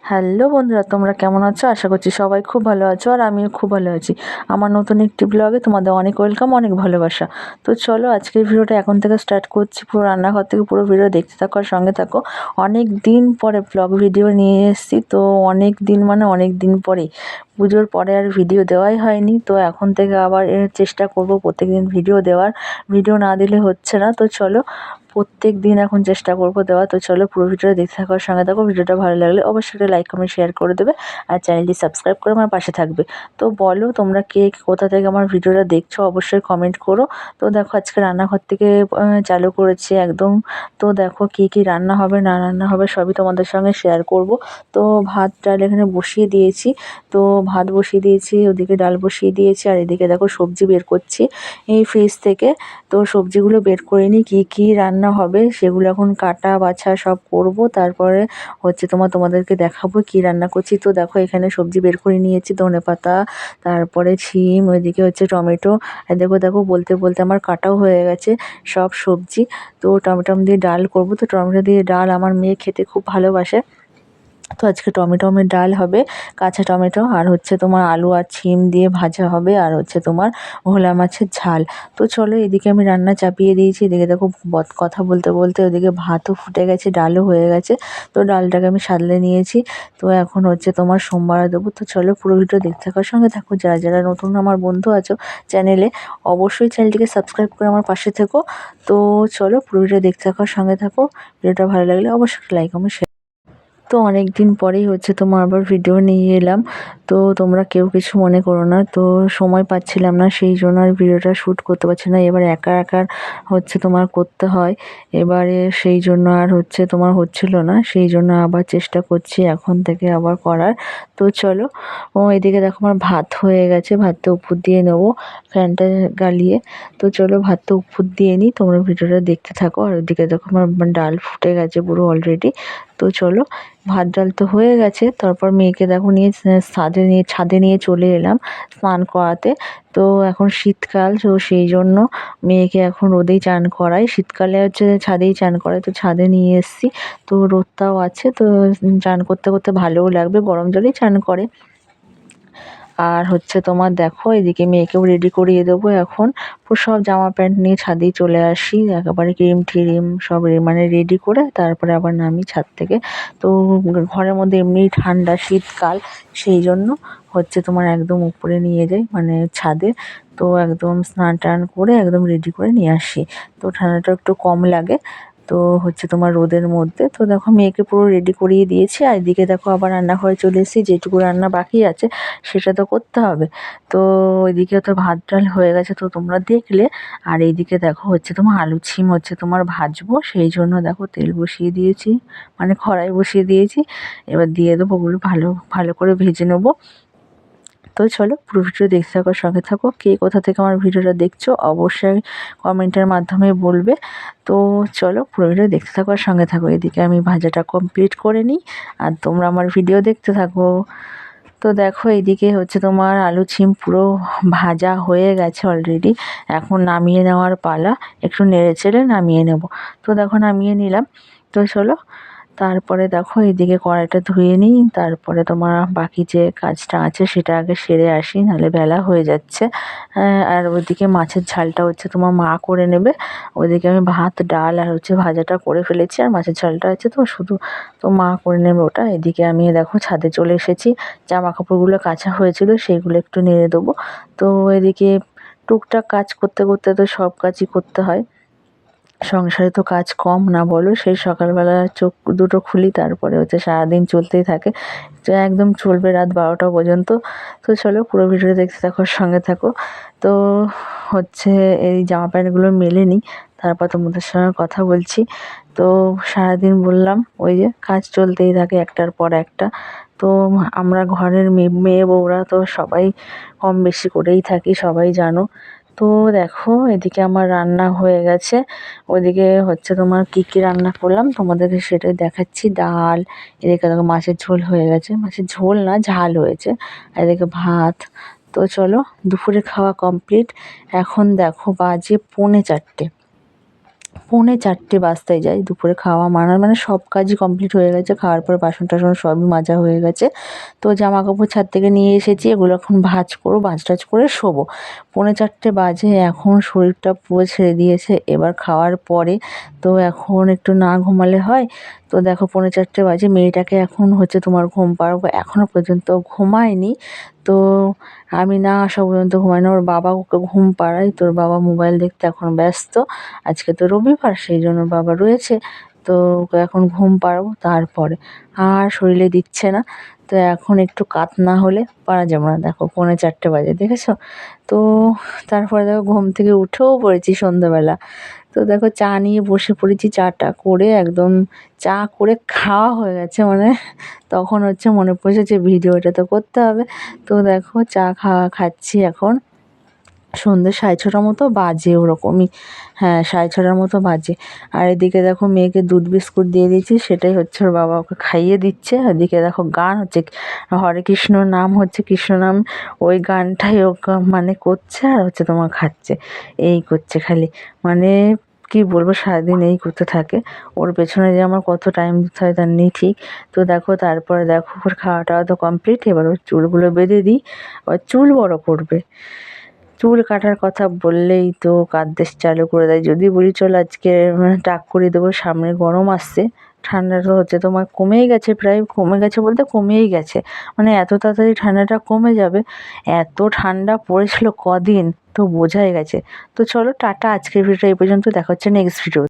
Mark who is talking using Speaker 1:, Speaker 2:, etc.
Speaker 1: Hello বন্ধুরা, তোমরা কেমন আছো? আশা করছি সবাই খুব ভালো আছো আর আমিও খুব ভালো আছি। আমার নতুন একটি ব্লগে তোমাদের অনেক ওয়েলকাম, অনেক ভালোবাসা। তো চলো আজকের ভিডিওটা এখন থেকে স্টার্ট করছি। পুরো রান্নাঘর থেকে পুরো ভিডিও দেখতে থাকো আর সঙ্গে থাকো। অনেক দিন পরে ব্লগ ভিডিও নিয়ে এসেছি, তো অনেক দিন মানে অনেক দিন পরেই। পুজোর পরে আর ভিডিও দেওয়াই হয়নি, তো এখন থেকে আবার চেষ্টা করব প্রত্যেকদিন ভিডিও দেওয়ার। ভিডিও না দিলে হচ্ছে না, তো চলো প্রত্যেক দিন এখন চেষ্টা করব দেওয়া। তো চলো পুরো ভিডিওটা দেখতে থাকো আর সঙ্গে থাকো। ভিডিওটা ভালো লাগলে অবশ্যই একটা লাইক কমেন্ট শেয়ার করে দেবে আর চ্যানেলটি সাবস্ক্রাইব করে আমার পাশে থাকবে। তো বলো তোমরা কে কোথা থেকে আমার ভিডিওটা দেখছো, অবশ্যই কমেন্ট করো। তো দেখো আজকে রান্নাঘর থেকে চালু করেছি একদম। তো দেখো কী কী রান্না হবে না রান্না হবে সবই তোমাদের সঙ্গে শেয়ার করব। তো ভাত ডাল এখানে বসিয়ে দিয়েছি। তো ভাত বসিয়ে দিয়েছি, ওদিকে ডাল বসিয়ে দিয়েছি আর এদিকে দেখো সবজি বের করছি এই ফ্রিজ থেকে। তো সবজিগুলো বের করে নিই, কী কী রান্না হবে সেগুলো এখন কাটা বাছা সব করব। তারপরে হচ্ছে তোমাদেরকে দেখাবো কী রান্না করছি। তো দেখো এখানে সবজি বের করে নিয়েছি, ধনেপাতা, তারপরে শিম, ওইদিকে হচ্ছে টমেটো। আর দেখো দেখো বলতে বলতে আমার কাটাও হয়ে গেছে সব সবজি। তো টমেটো দিয়ে ডাল করব। তো টমেটো দিয়ে ডাল আমার মেয়ে খেতে খুব ভালোবাসে। তো আজকে টমেটোমের ডাল হবে, কাঁচা টমেটো, আর হচ্ছে তোমার আলু আর শিম দিয়ে ভাজা হবে, আর হচ্ছে তোমার ভোলা মাছের ঝাল। তো চলো এদিকে আমি রান্না চাপিয়ে দিয়েছি। এদিকে দেখো কথা বলতে বলতে ওদিকে ভাতও ফুটে গেছে, ডালও হয়ে গেছে। তো ডালটাকে আমি সাদলে নিয়েছি। তো এখন হচ্ছে তোমার সোমবারে দেবো। তো চলো পুরো ভিডিও দেখতে থাকার সঙ্গে থাকো। যারা যারা নতুন আমার বন্ধু আছো চ্যানেলে, অবশ্যই চ্যানেলটিকে সাবস্ক্রাইব করে আমার পাশে থেকো। তো চলো পুরো ভিডিও দেখতে থাকার সঙ্গে থাকো। ভিডিওটা ভালো লাগলে অবশ্যই লাইক কমেন্ট শেয়ার। তো অনেক দিন পরেই হচ্ছে তোমার আবার ভিডিও নিয়ে এলাম। তো তোমরা কেউ কিছু মনে করো না, তো সময় পাচ্ছিলাম না সেই জন্য আর ভিডিওটা শ্যুট করতে পারছি না। এবার একা একা হচ্ছে তোমার করতে হয়, এবারে সেই জন্য আর হচ্ছে তোমার হচ্ছিল না, সেই জন্য আবার চেষ্টা করছি এখন থেকে আবার করার। তো চলো এদিকে দেখো আমার ভাত হয়ে গেছে, ভাতটা উপর দিয়ে নেবো ফ্যানটা গালিয়ে। তো চলো ভাতটা উপর দিয়ে নিই, তোমরা ভিডিওটা দেখতে থাকো। আর ওদিকে দেখো আমার ডাল ফুটে গেছে পুরো অলরেডি। তো চলো ভাত ডাল তো হয়ে গেছে, তারপর মেয়েকে দেখো নিয়ে ছাদে নিয়ে চলে এলাম স্নান করাতে। তো এখন শীতকাল, তো সেই জন্য মেয়েকে এখন রোদেই চান করাই। শীতকালে হচ্ছে ছাদেই চান করাই, তো ছাদে নিয়ে এসেছি। তো রোদটাও আছে, তো চান করতে করতে ভালোও লাগবে, গরম জলেই চান করে। আর হচ্ছে তোমার দেখো এদিকে মেয়েকেও রেডি করিয়ে দেবো এখন। সব জামা প্যান্ট নিয়ে ছাদেই চলে আসি, একেবারে ক্রিম ট্রিম সব মানে রেডি করে তারপরে আবার নামি ছাদ থেকে। তো ঘরের মধ্যে এমনিই ঠান্ডা শীতকাল, সেই জন্য হচ্ছে তোমার একদম উপরে নিয়ে যাই মানে ছাদে। তো একদম স্নান টান করে একদম রেডি করে নিয়ে আসি, তো ঠান্ডাটা একটু কম লাগে। তো হচ্ছে তোমার রোদের মধ্যে। তো দেখো মেয়েকে পুরো রেডি করিয়ে দিয়েছি, আর এদিকে দেখো আবার রান্নাঘরে চলে এসেছি, যেটুকু রান্না বাকি আছে সেটা তো করতে হবে। তো ওইদিকে তো ভাত ডাল হয়ে গেছে, তো তোমরা দেখলে। আর এইদিকে দেখো হচ্ছে তোমার আলু শিম হচ্ছে তোমার ভাজবো, সেই জন্য দেখো তেল বসিয়ে দিয়েছি, মানে কড়াই বসিয়ে দিয়েছি। এবার দিয়ে দেবো, ওগুলো ভালো ভালো করে ভেজে নেবো। তো চলো পুরো ভিডিও দেখতে থাকো, সঙ্গে থাকো। কে কোথা থেকে আমার ভিডিওটা দেখছো অবশ্যই কমেন্টের মাধ্যমে বলবে। তো চলো পুরো ভিডিও দেখতে থাকো আর সঙ্গে থাকো। এদিকে আমি ভাজাটা কমপ্লিট করে নিই আর তোমরা আমার ভিডিও দেখতে থাকো। তো দেখো এইদিকে হচ্ছে তোমার আলু শিম পুরো ভাজা হয়ে গেছে অলরেডি। এখন নামিয়ে নেওয়ার পালা, একটু নেড়ে চেড়ে নামিয়ে নেব। তো দেখো নামিয়ে নিলাম। তো চলো তারপরে দেখো এইদিকে কড়াইটা ধুয়ে নিই, তারপরে তোমার বাকি যে কাজটা আছে সেটা আগে সেরে আসি, নাহলে বেলা হয়ে যাচ্ছে। আর ওইদিকে মাছের ঝালটা হচ্ছে তোমার মা করে নেবে। ওইদিকে আমি ভাত ডাল আর হচ্ছে ভাজাটা করে ফেলেছি, আর মাছের ঝালটা আছে তো শুধু তো মা করে নেবে ওটা। এদিকে আমি দেখো ছাদে চলে এসেছি, জামা কাপড়গুলো কাচা হয়েছিল সেইগুলো একটু নেড়ে দেবো। তো এদিকে টুকটাক কাজ করতে করতে তো সব কাজই করতে হয়, সংসারে তো কাজ কম না বলো। সেই সকালবেলা চোখ দুটো খুলি, তারপরে হচ্ছে সারাদিন চলতেই থাকে, তো একদম চলবে রাত 12টা পর্যন্ত। তো চলো পুরো ভিডিও দেখতে থাকো, সঙ্গে থাকো। তো হচ্ছে এই জামা প্যান্টগুলো মেলে নিই, তারপর তোমাদের সঙ্গে কথা বলছি। তো সারাদিন বললাম ওই যে কাজ চলতেই থাকে একটার পর একটা। তো আমরা ঘরের মেয়ে বউরা তো সবাই কম বেশি করেই থাকি, সবাই জানো। তো দেখো এদিকে আমার রান্না হয়ে গেছে, ওইদিকে হচ্ছে তোমার কী কী রান্না করলাম তোমাদেরকে সেটাই দেখাচ্ছি। ডাল, এদিকে দেখো মাছের ঝোল হয়ে গেছে, মাছের ঝোল না ঝাল হয়েছে, আর এদিকে ভাত। তো চলো দুপুরে খাওয়া কমপ্লিট। এখন দেখো বাজে 3:45। 3:45 বাজতে যায়। দুপুরে খাওয়া মানে সব কাজই কমপ্লিট হয়ে গেছে। খাওয়ার পরে বাসন টাসন সবই মাজা হয়ে গেছে। তো জামা কাপড় ছাদ থেকে নিয়ে এসেছি, এগুলো এখন ভাঁজ করবো, ভাঁজ টাজ করে শোবো। 3:45 বাজে, এখন শরীরটা পুরো ছেড়ে দিয়েছে। এবার খাওয়ার পরে তো এখন একটু না ঘুমালে হয়। তো দেখো 3:45 বাজে, মেয়েটাকে এখন হচ্ছে তোমার ঘুম পাড়াবো, এখনও পর্যন্ত ঘুমায়নি। তো আমি না আসা পর্যন্ত ঘুমায় না, ওর বাবা ওকে ঘুম পাড়ায়। তোর বাবা মোবাইল দেখতে এখন ব্যস্ত, আজকে তো রবিবার, সেই জন্য বাবা রয়েছে। তো ওকে এখন ঘুম পাড়াবো, তারপরে আর শরীরে দিচ্ছে না। তো এখন একটু কাত না হলে পারা যাবে না। দেখো 3:45 বাজে, দেখেছো? তো তারপরে দেখো ঘুম থেকে উঠেও পড়েছি সন্ধ্যাবেলা। তো দেখো চা নিয়ে বসে পড়েছি, চাটা করে একদম চা করে খাওয়া হয়ে গেছে, মানে তখন হচ্ছে মনে পড়েছে যে ভিডিওটা তো করতে হবে। তো দেখো চা খাচ্ছি এখন। সন্ধ্যে 6:30 মতো বাজে, ওরকমই, হ্যাঁ 6:30 মতো বাজে। আর এদিকে দেখো মেয়েকে দুধ বিস্কুট দিয়ে দিয়েছি, সেটাই হচ্ছে ওর বাবা ওকে খাইয়ে দিচ্ছে। ওদিকে দেখো গান হচ্ছে, হরে কৃষ্ণ নাম হচ্ছে, কৃষ্ণ নাম, ওই গানটাই ওকে মানে করছে, আর হচ্ছে তোমার খাচ্ছে, এই করছে খালি। মানে কি বলবো, সারাদিন এই করতে থাকে। ওর পেছনে যে আমার কত টাইম দিতে হয় তার নেই ঠিক। তো দেখো তারপরে দেখো ওর খাওয়া টাওয়া তো কমপ্লিট। এবার ওর চুলগুলো বেঁধে দিই, আবার চুল বড় করবে। চুল কাটার কথা বললেই তো কাঁদতে চালু করে দেয়। যদি বলি চল আজকে টাক করে দেবো, সামনে গরম আসছে, ঠান্ডাটা হচ্ছে তোমার কমেই গেছে, প্রায় কমে গেছে বলতে কমেই গেছে, মানে এত তাড়াতাড়ি ঠান্ডাটা কমে যাবে, এত ঠান্ডা পড়েছিল কদিন, তো বোঝাই গেছে। তো চলো টাটা, আজকের ভিডিওটা এই পর্যন্ত, দেখা হচ্ছে নেক্সট ভিডিও।